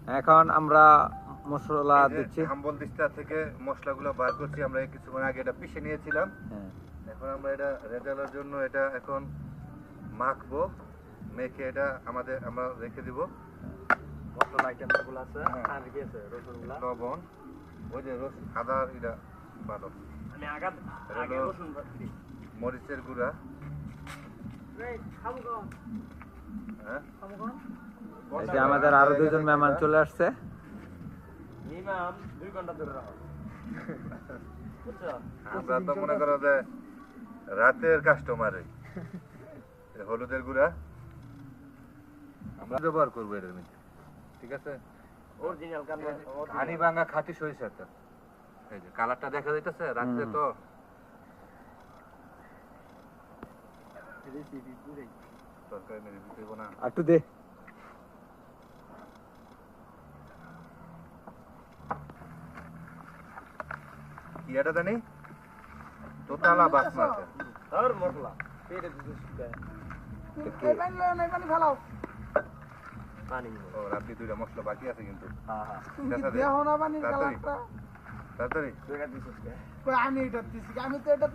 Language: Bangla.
এখন আমরা মশলা দিচ্ছি। হাম্বল দিস্তা থেকে মশলাগুলো বার করছি আমরা কিছুক্ষণ আগে, এটা পিষে নিয়েছিলাম। হ্যাঁ, এখন আমরা এটা রেজালার জন্য এটা এখন মাখবো, মেখে এটা আমরা রেখে দিব। মশলা আইটেমগুলো আছে আর কি আছে রসুনগুলো লবণ, ওই যে আদার এটা ভালো, আমি আগে রসুন দিই মরিচের গুঁড়া, হ্যাঁ এই যে আমাদের আরো দুজন মেহমান চলে আসছে। মিনিমাম 2 ঘন্টা ধরে রাখো বুঝছো আমরা তো মনে করো যে রাতের কাস্টমারে। হলুদের গুঁড়া আমরা ব্যবহার করবো এর মধ্যে, ঠিক আছে? অরিজিনাল হানি ভাঙা খাঁটি সরিষার তেল। এই যে কালারটা দেখা যাইতেছে রাত্রে তো রেসিপি পুরাই তরকারি মেরে দিতে হইব না। একটু দে। কি এটা জানি তোতালা বাসমতি আর মশলা পেটে দিতে শুকায় পানি ও রাত্রি দুইটা মশলা বাকি আছে কিন্তু হ্যাঁ হ্যাঁ তাড়াতাড়ি তাড়াতাড়ি দুইটা দিতে শুকায় আমি এটা দিছি, আমি তো এটা